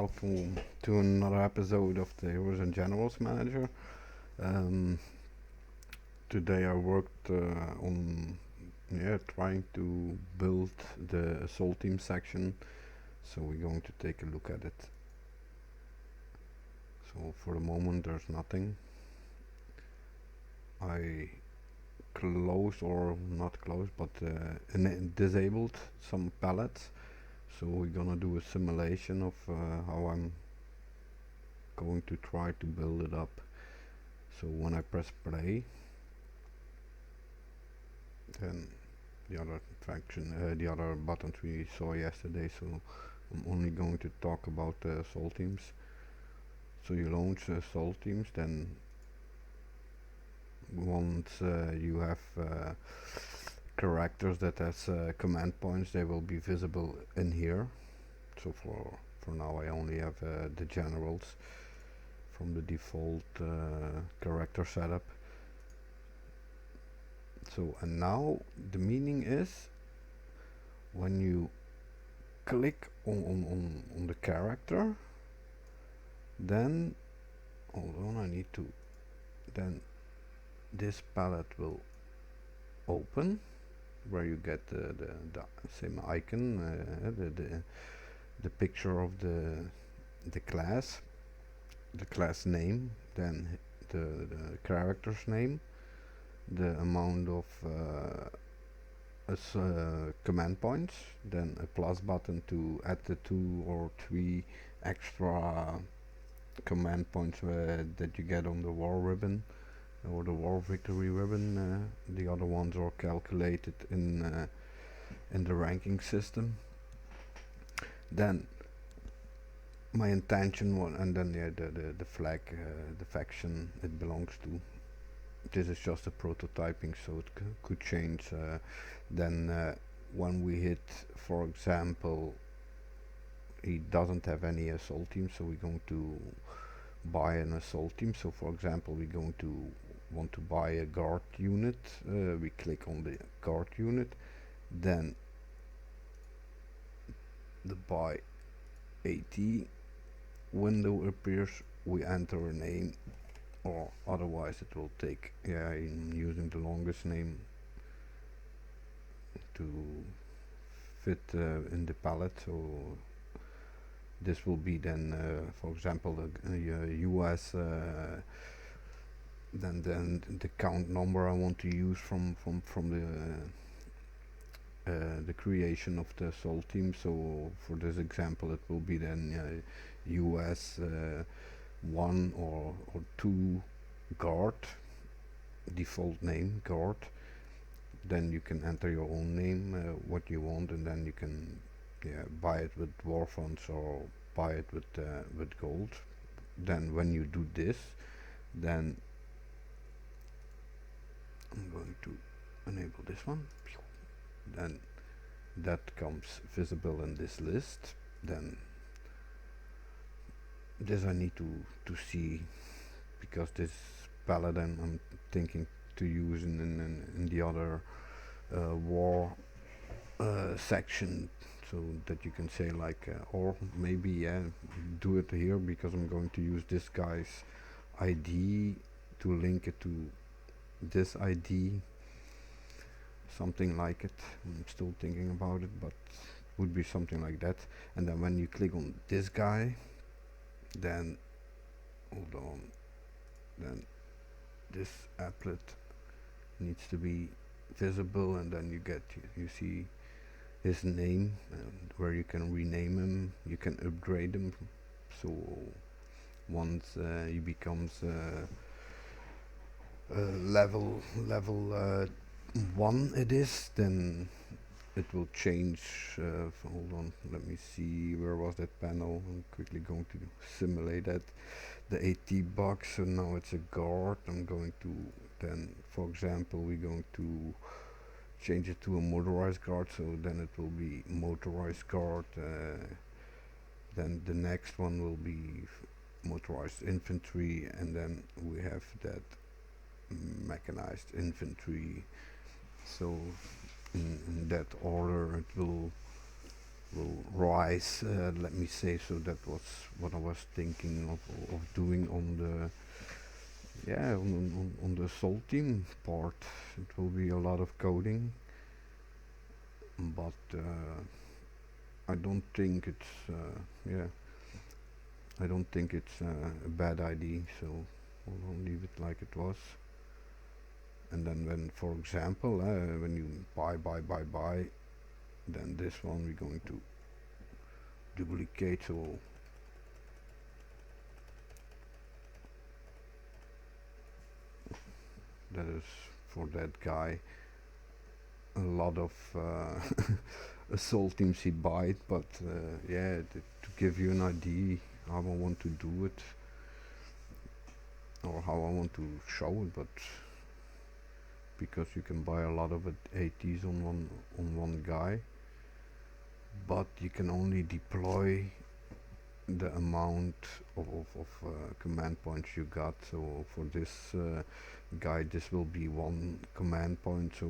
welcome to another episode of the Heroes and Generals Manager. Um, Today I worked on trying to build the Soul Team section, so we're going to take a look at it. So for the moment there's nothing. I closed, or not closed, but disabled some palettes. So we're gonna do a simulation of how I'm going to try to build it up. So when I press play, then the other buttons we saw yesterday. So I'm only going to talk about Soul Teams. So you launch Soul Teams, then once you have characters that has command points, they will be visible in here. So for now I only have the generals from the default character setup. So, and now the meaning is when you click on the character, then hold on, I need to, then this palette will open where you get the same icon, the picture of the class name, then the character's name, the amount of command points, then a plus button to add the 2 or 3 extra command points that you get on the war ribbon or the war victory ribbon. The other ones are calculated in the ranking system. Then my intention was, and then the flag, the faction it belongs to. This is just a prototyping, so it could change. Then when we hit, for example, he doesn't have any assault team, so we're going to buy an assault team. So for example, we're going to want to buy a guard unit. We click on the guard unit, then the buy AT window appears. We enter a name, or otherwise it will take, I'm using the longest name to fit in the palette. So this will be then for example the US, then the count number I want to use from the creation of the Soul Team. So for this example it will be then US 1 or 2 guard, default name guard. Then you can enter your own name, what you want, and then you can buy it with war funds or buy it with gold. Then when you do this, then I'm going to enable this one, then that comes visible in this list. Then this I need to see, because this palette I'm thinking to use in the other war section, so that you can say like or maybe do it here, because I'm going to use this guy's ID to link it to this ID, something like it. I'm still thinking about it, but would be something like that. And then when you click on this guy, then hold on, then this applet needs to be visible, and then you get you see his name, and where you can rename him, you can upgrade him. So once he becomes level 1 it is, then it will change. Hold on, let me see, where was that panel? I'm quickly going to simulate that. The AT box, so now it's a guard. I'm going to then, for example, we're going to change it to a motorized guard, so then it will be motorized guard. Then the next one will be motorized infantry, and then we have that mechanized infantry. So in that order it will rise, let me say. So that was what I was thinking of doing on the on the Soul team part. It will be a lot of coding, but I don't think it's I don't think it's a bad idea, so we'll leave it like it was. And then when, for example, when you buy, then this one we're going to duplicate, so that is for that guy. A lot of assault teams he buy, but yeah, to give you an idea how I want to do it or how I want to show it, but because you can buy a lot of ATs on one guy, but you can only deploy the amount of command points you got. So for this guy, this will be one command point. So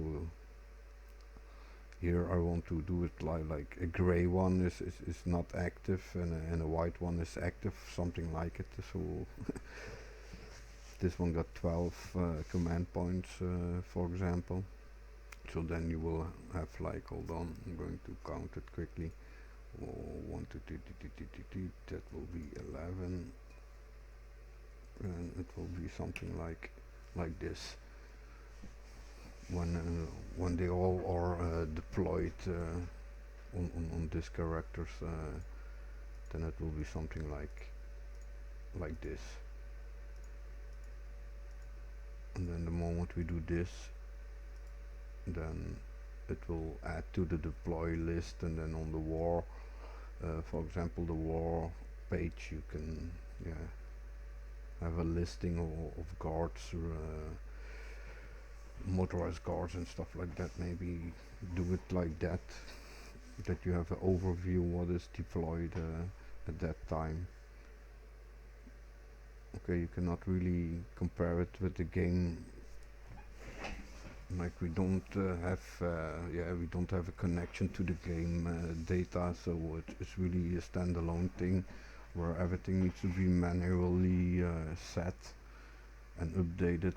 here I want to do it like a gray one is not active and a white one is active, something like it. So this one got 12 command points, for example. So then you will have like, hold on, I'm going to count it quickly. 1, 2, 3, that will be 11, and it will be something like this. When they all are deployed on these characters, then it will be something like this. And then the moment we do this, then it will add to the deploy list, and then on the war, for example, the war page, you can have a listing of guards, motorized guards and stuff like that. Maybe do it like that you have an overview what is deployed at that time. Okay, you cannot really compare it with the game. Like we don't we don't have a connection to the game data, so it's really a standalone thing where everything needs to be manually set and updated.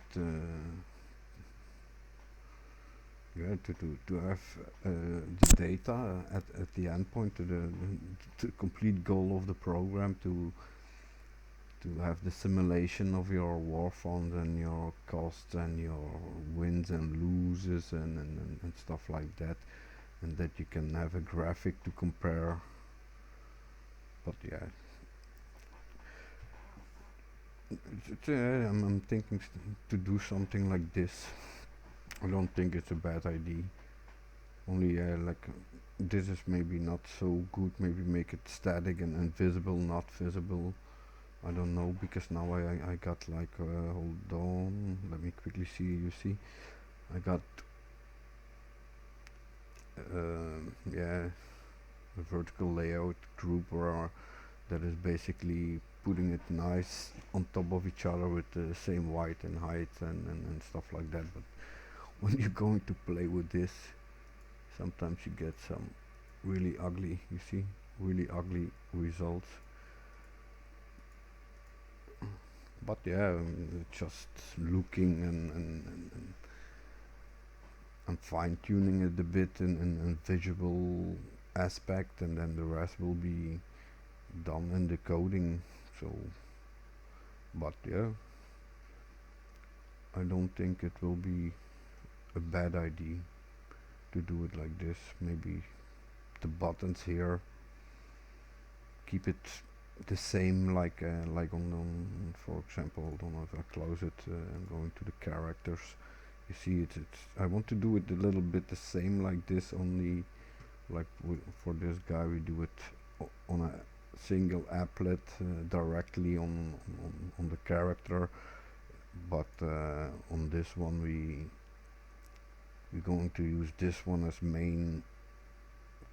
To have the data at the endpoint, the complete goal of the program, to have the simulation of your war fund and your costs and your wins and loses and stuff like that, and that you can have a graphic to compare. But yeah, I'm thinking to do something like this. I don't think it's a bad idea. Only like this is maybe not so good. Maybe make it static and visible, not visible. I don't know, because now I got like hold on, let me quickly see. You see, I got a vertical layout group where that is basically putting it nice on top of each other with the same height and height and stuff like that. But when you're going to play with this, sometimes you get some really ugly, you see, really ugly results. But yeah, just looking and fine-tuning it a bit in visual aspect, and then the rest will be done in the coding. So, but yeah, I don't think it will be a bad idea to do it like this. Maybe the buttons here, keep it the same like on for example, hold on, if I close it and go into the characters, you see it's I want to do it a little bit the same like this, only like for this guy we do it on a single applet directly on the character, but on this one we're going to use this one as main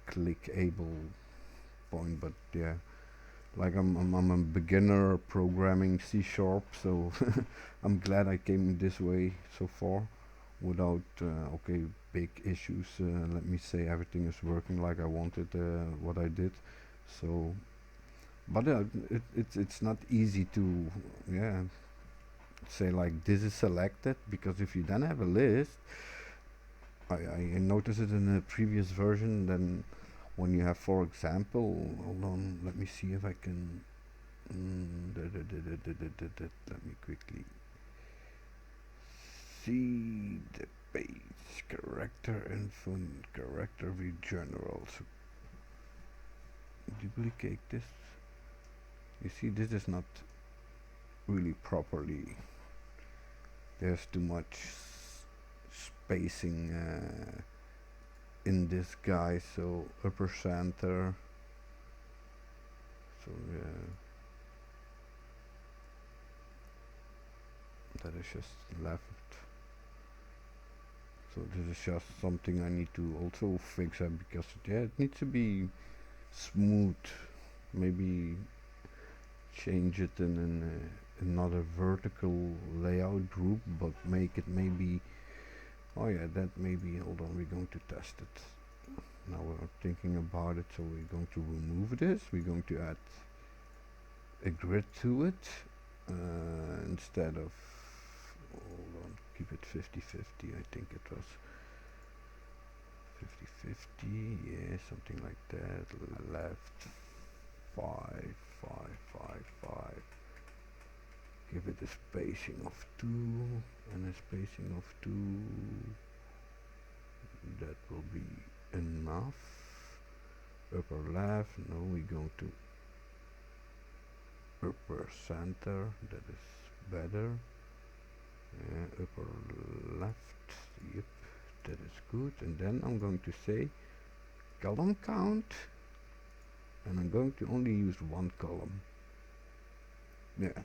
clickable point. But yeah, like I'm a beginner programming C#, so I'm glad I came this way so far without okay, big issues. Let me say everything is working like I wanted, what I did. So, but it's not easy to, yeah, say like this is selected, because if you then have a list, I noticed it in a previous version, then when you have, for example, hold on, let me see if I can, let me quickly see the page, character info, character view general, so duplicate this. You see, this is not really properly, there's too much spacing in this guy, so upper center, so that is just left, so this is just something I need to also fix up, because it needs to be smooth. Maybe change it in another vertical layout group, but make it maybe, oh yeah, that maybe, hold on, we're going to test it. Now we're thinking about it, so we're going to remove this, we're going to add a grid to it, instead of, hold on, keep it 50-50, I think it was 50-50, yeah, something like that, left 5, 5, 5, 5, give it a spacing of 2, and a spacing of 2, that will be enough. Upper left, no, we go to upper center, that is better. Upper left, yep, that is good. And then I'm going to say column count, and I'm going to only use one column. Yeah,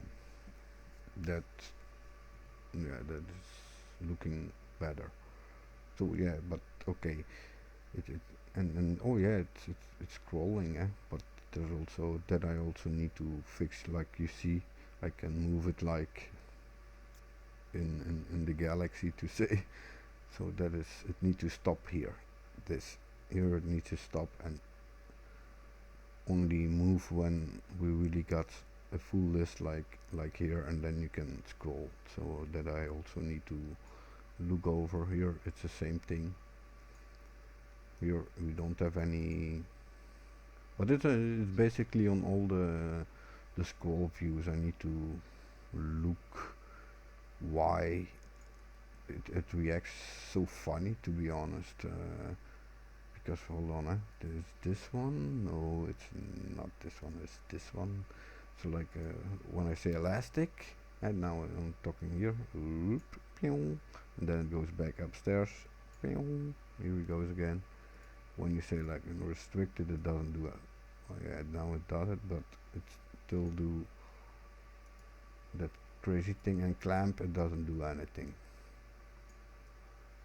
that is looking better. So yeah, but okay, and oh yeah, it's scrolling, but there's also that I also need to fix. Like you see, I can move it like in the galaxy to say. So that is, it needs to stop here. This here it needs to stop and only move when we really got a full list, like here, and then you can scroll. So that I also need to look over here. It's the same thing. Here we don't have any, but it's basically on all the scroll views. I need to look why it reacts so funny, to be honest. Because hold on, there's this one. No, it's not this one. It's this one. So like when I say elastic, and now I'm talking here, whoop, pew, and then it goes back upstairs. Pew, here it goes again. When you say like restricted, it doesn't do it. Oh yeah, now it does it, but it still do that crazy thing. And clamp, it doesn't do anything.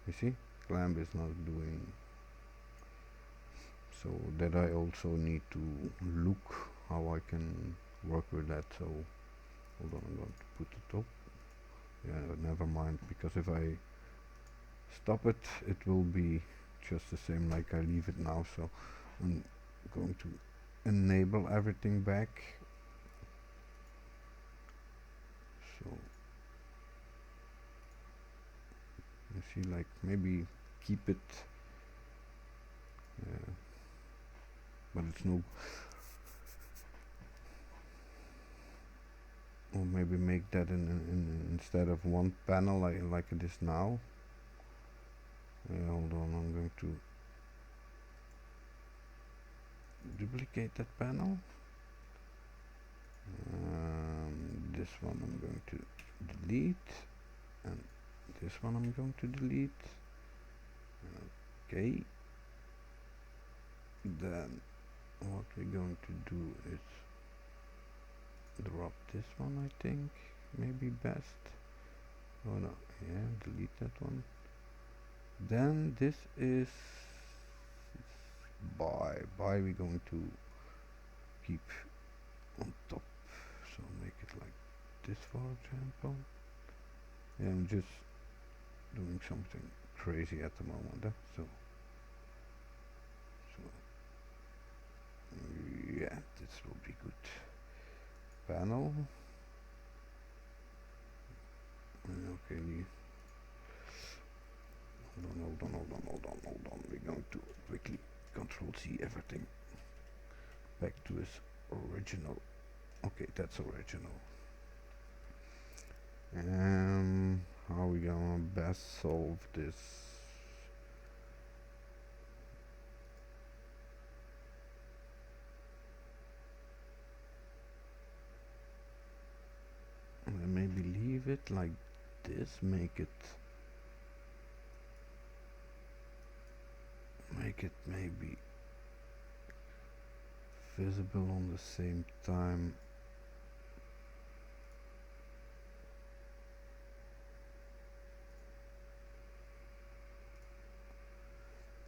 You see, clamp is not doing. So that I also need to look how I can work with that. So hold on, I'm going to put it up. Yeah, never mind, because if I stop it, it will be just the same like I leave it now. So I'm going to enable everything back. So you see, like maybe keep it, but it's no, or maybe make that in instead of one panel like it is now. Hold on, I'm going to duplicate that panel. This one I'm going to delete, and this one I'm going to delete. Okay, then what we're going to do is drop this one, I think, maybe best. Oh no, yeah, delete that one. Then this is by we're going to keep on top, so make it like this, for example. Yeah, I'm just doing something crazy at the moment. So yeah, this will be good. Panel. Okay. Hold on. We're going to quickly Control C everything back to its original. Okay, that's original. How are we gonna best solve this? Maybe leave it like this. Make it maybe visible on the same time.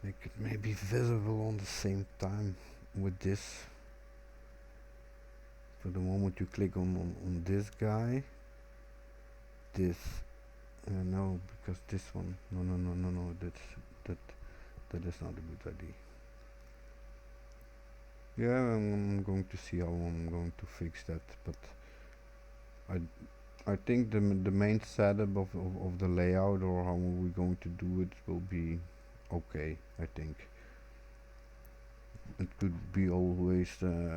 Make it maybe visible on the same time with this. For the moment you click on this guy, this, no, because this one, no, that is not a good idea. Yeah, I'm going to see how I'm going to fix that, but I think the main setup of the layout, or how we're going to do it, will be okay. I think it could be always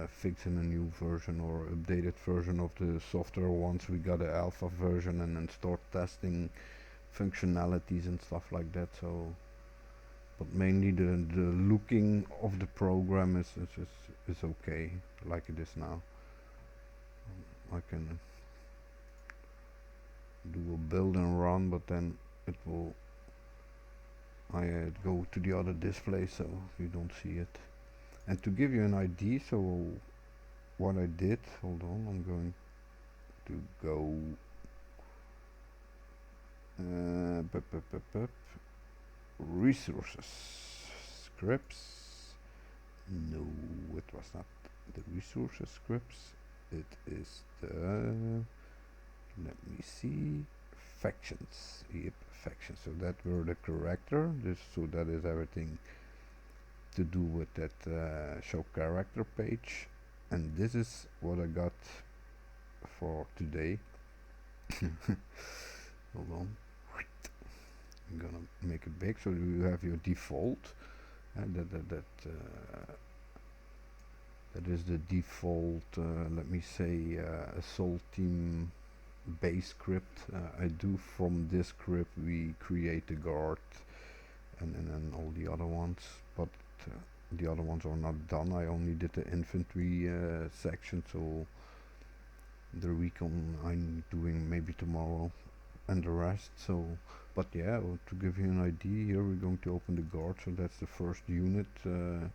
fixing a new version or updated version of the software once we got an alpha version, and then start testing functionalities and stuff like that. So, but mainly the looking of the program is okay like it is now. I can do a build and run, but then it will go to the other display, so you don't see it. And to give you an idea, so what I did, hold on, I'm going to go resources, scripts. No, it was not the resources scripts. It is the, let me see, factions. Yep, factions. So that were the character. So that is everything to do with that show character page. And this is what I got for today. Hold on. I'm gonna make it big, so you have your default, and that is the default. Let me say Assault Team base script. I do from this script we create the guard and all the other ones, but the other ones are not done. I only did the infantry section, so the recon I'm doing maybe tomorrow, and the rest. So, but yeah, to give you an idea, here we're going to open the guard, so that's the first unit. Let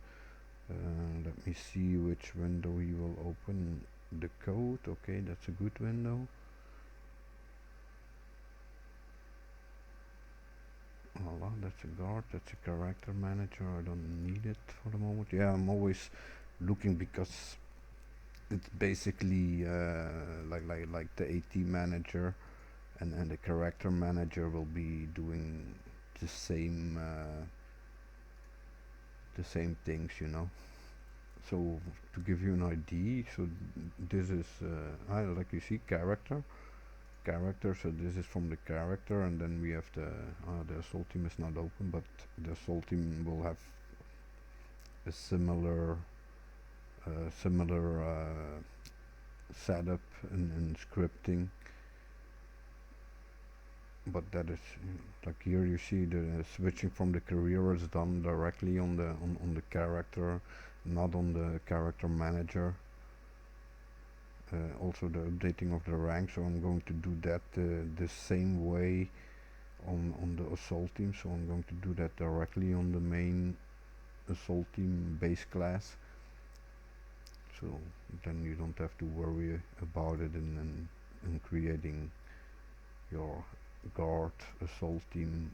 me see which window we will open. The code, okay, that's a good window. Voila, that's a guard, that's a character manager. I don't need it for the moment. Yeah, I'm always looking, because it's basically like the AT manager, and the character manager will be doing the same things, you know. So to give you an idea, so this is like you see character, so this is from the character, and then we have the assault team is not open, but the assault team will have a similar setup and scripting. But that is like here you see the switching from the career is done directly on the character, not on the character manager. Also the updating of the rank, so I'm going to do that the same way on the assault team. So I'm going to do that directly on the main assault team base class, so then you don't have to worry about it in creating your guard assault team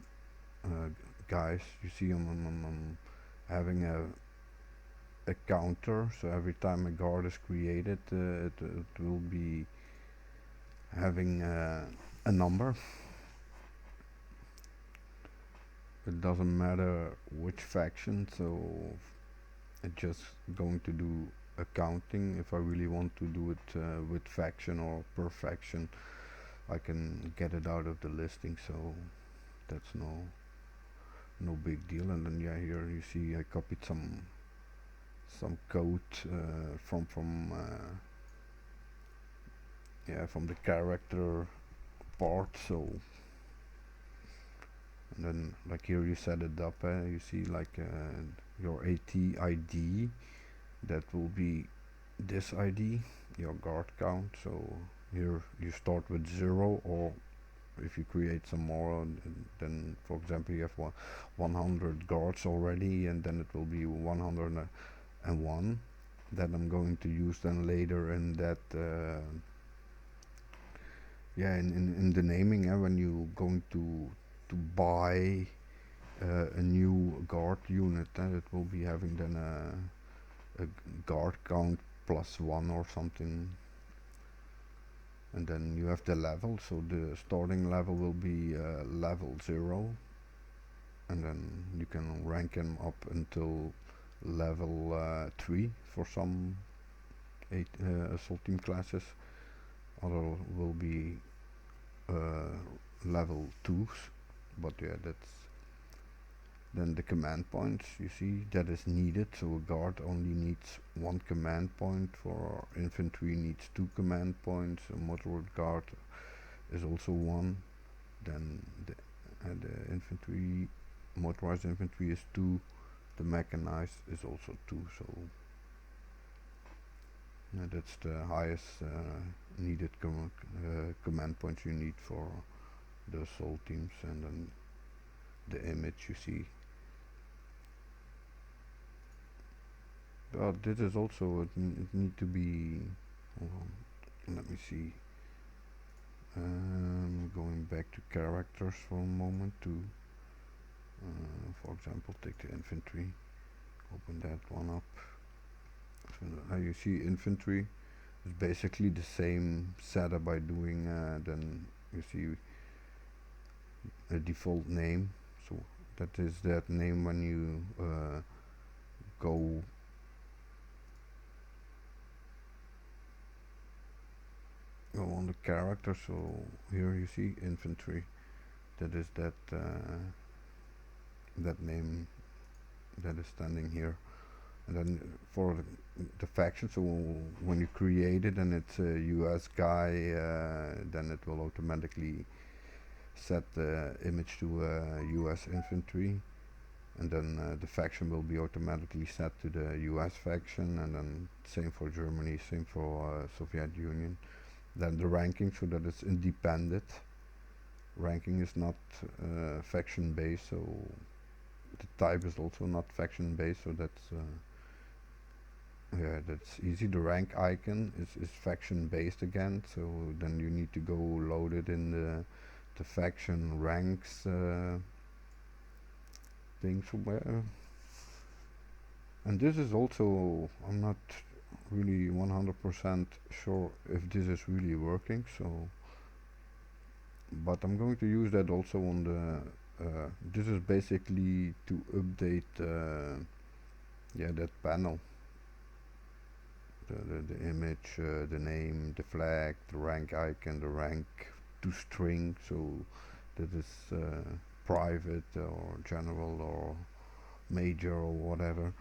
guys. You see I'm having a counter, so every time a guard is created, it will be having a number. it doesn't matter which faction, so it's just going to do accounting. If I really want to do it with faction or per faction, I can get it out of the listing, so that's no big deal. And then yeah, here you see I copied some code from the character part. So and then like here you set it up, you see like your AT ID, that will be this ID, your guard count. So here you start with 0, or if you create some more, then for example you have 100 guards already, and then it will be 101 that I'm going to use then later in that in the naming, when you going to buy a new guard unit, it will be having then a guard count +1 or something. And then you have the level, so the starting level will be level 0, and then you can rank them up until level 3 for some assault team classes. Other will be level 2s, but yeah, that's then the command points. You see that is needed, so a guard only needs 1 command point. For infantry needs 2 command points. A moderate guard is also 1. Then the infantry, motorized infantry is 2. The mechanized is also 2. So that's the highest needed command points you need for the assault teams. And then the image you see. But this is also, it need to be, hold on, let me see, going back to characters for a moment to for example take the infantry, open that one up. So how you see infantry is basically the same setup by doing then you see a default name, so that is that name when you go on the character. So here you see infantry, that is that that name that is standing here. And then for the faction, so when you create it and it's a US guy, then it will automatically set the image to US infantry, and then the faction will be automatically set to the US faction, and then same for Germany, same for Soviet Union. Then the ranking, so that it's independent. Ranking is not faction based, so the type is also not faction based, so that's yeah, that's easy. The rank icon is faction based again, so then you need to go load it in the faction ranks thing somewhere. And this is also, I'm not really 100% sure if this is really working, so but I'm going to use that also on the this is basically to update yeah, that panel, the image, the name, the flag, the rank icon, the rank to string, so that is private or general or major or whatever.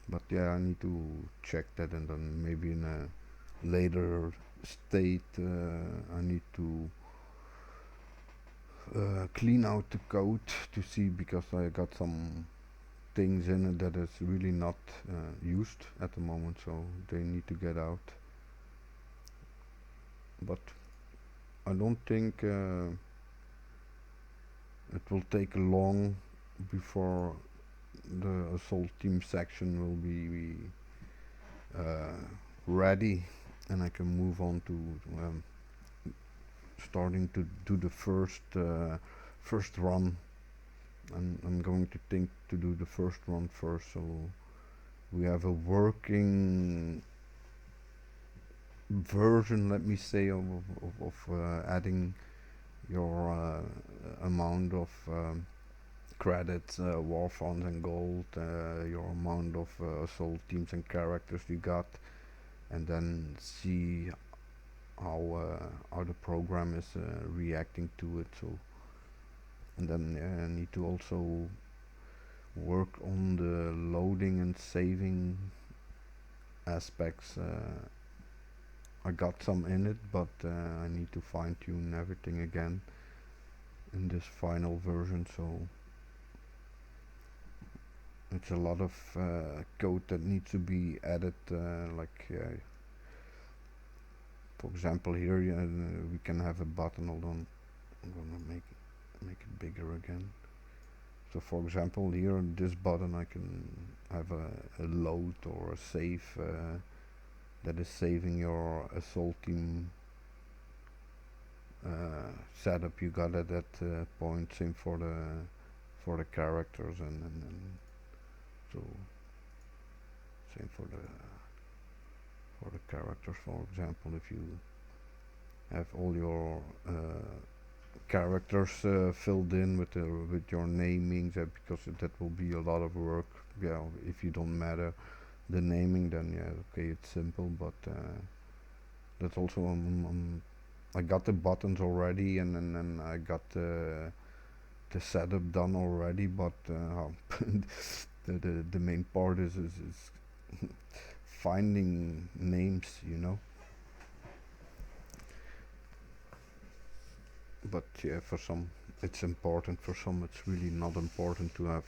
But yeah, I need to check that, and then maybe in a later state I need to clean out the code to see, because I got some things in it that is really not used at the moment, so they need to get out. But I don't think it will take long before the assault team section will be ready, and I can move on to starting to do the first run. And I'm going to think to do the first run first, so we have a working version, let me say, of adding your amount of credits, war funds and gold, your amount of assault teams and characters you got, and then see how the program is reacting to it. So, and then I need to also work on the loading and saving aspects. I got some in it, but I need to fine tune everything again in this final version. So it's a lot of code that needs to be added, like for example here we can have a button. Hold on, I'm gonna make it bigger again. So for example here on this button I can have a load or a save that is saving your assault team setup you got at that point. Same for the characters, and so same for the characters. For example, if you have all your characters filled in with your namings, because that will be a lot of work. Yeah, if you don't matter the naming, then yeah, okay, it's simple, but that's also I got the buttons already, and then I got the setup done already, but the main part is finding names, you know. But yeah, for some it's important, for some it's really not important to have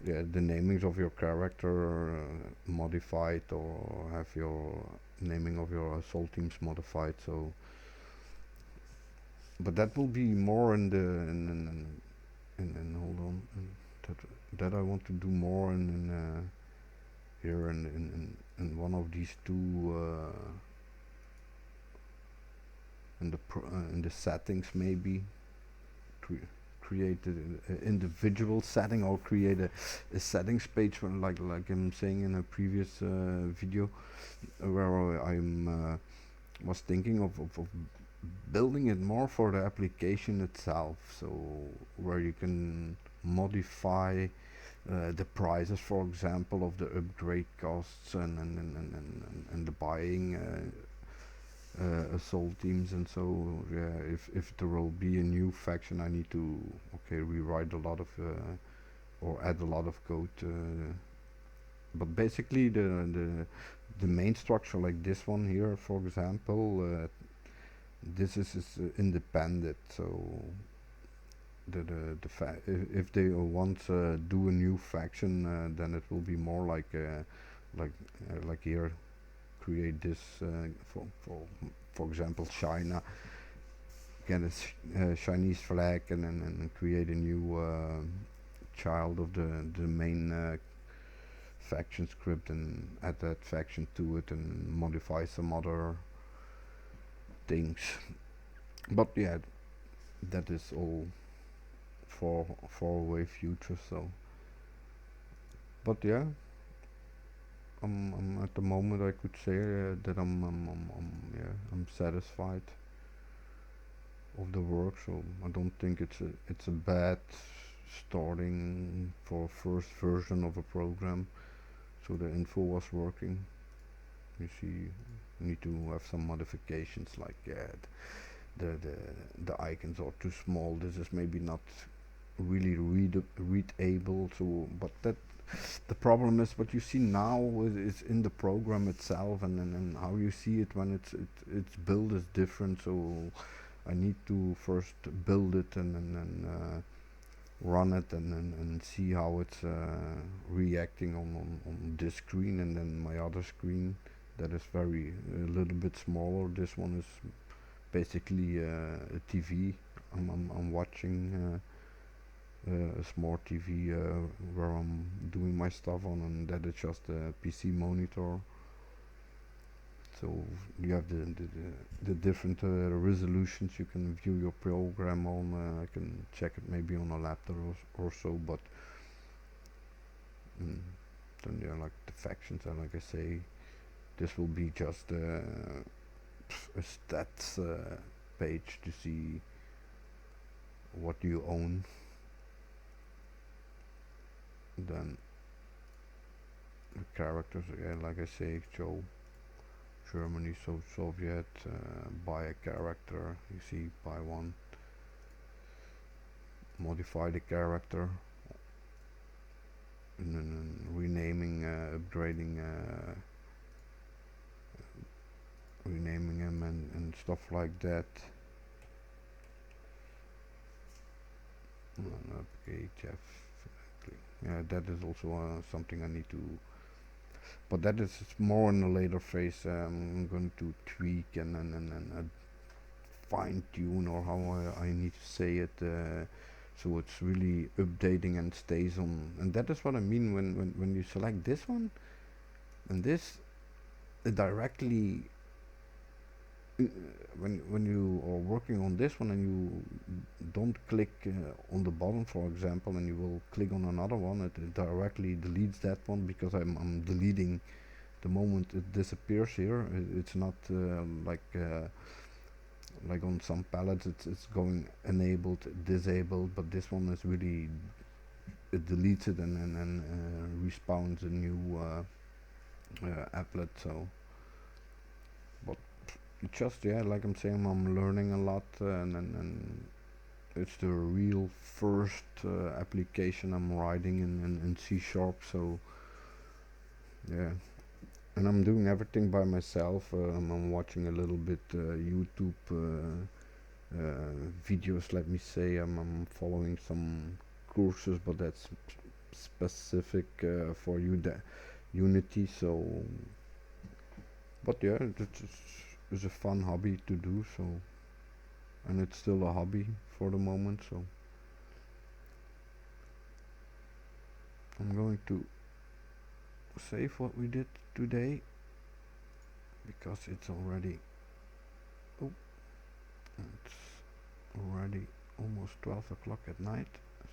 yeah, the namings of your character modified, or have your naming of your assault teams modified. So, but that will be more in the in hold on, that I want to do more in here in one of these two in the settings, maybe create an individual setting, or create a settings page, when like I'm saying in a previous video, where I'm was thinking of building it more for the application itself, so where you can modify the prices, for example, of the upgrade costs, and the buying assault teams. And so yeah, if there will be a new faction, I need to rewrite a lot of or add a lot of code, but basically the main structure, like this one here for example, this is independent. So if they once do a new faction, then it will be more like like here, create this for example China, get a Chinese flag, and then create a new child of the main faction script, and add that faction to it, and modify some other things. But yeah, that is all for far away future. So, but yeah, I'm at the moment I could say that I'm satisfied of the work. So I don't think it's a bad starting for first version of a program. So the info was working. You see, you need to have some modifications, like the icons are too small. This is maybe not really readable. So, but that the problem is what you see now is in the program itself, and how you see it when it's built is different. So I need to first build it, and then run it, and see how it's reacting on this screen, and then my other screen that is a little bit smaller. This one is basically a TV. I'm watching a smart TV where I'm doing my stuff on, and that is just a PC monitor. So you have the different resolutions you can view your program on. I can check it maybe on a laptop or so, but then yeah, like the factions, and like I say, this will be just a stats page to see what you own. Then the characters, like I say, Joe, Germany, so Soviet, buy a character, you see, buy one, modify the character, and then renaming, upgrading, renaming him and stuff like that. Upgrade, yeah, that is also something I need to, but that is more in a later phase. I'm going to tweak and fine tune, or how I need to say it, so it's really updating and stays on. And that is what I mean when you select this one and this, it directly, when you are working on this one and you don't click on the bottom, for example, and you will click on another one, it directly deletes that one, because I'm deleting the moment it disappears here. It's not like on some palettes it's going enabled, disabled, but this one is really, it deletes it and respawns a new applet. So, but just, yeah, like I'm saying, I'm learning a lot, and it's the real first application I'm writing in C Sharp. So yeah, and I'm doing everything by myself. I'm watching a little bit YouTube videos, let me say. I'm following some courses, but that's specific for Unity. So, but yeah, it's a fun hobby to do. So, and it's still a hobby for the moment. So I'm going to save what we did today, because it's already, oh, it's already almost 12 o'clock at night.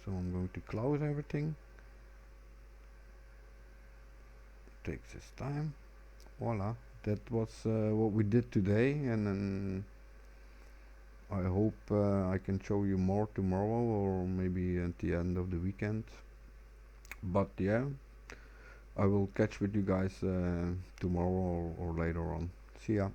So I'm going to close everything. Takes its time. Voila, that was what we did today, and then I hope I can show you more tomorrow, or maybe at the end of the weekend. But yeah, I will catch with you guys tomorrow or later on. See ya.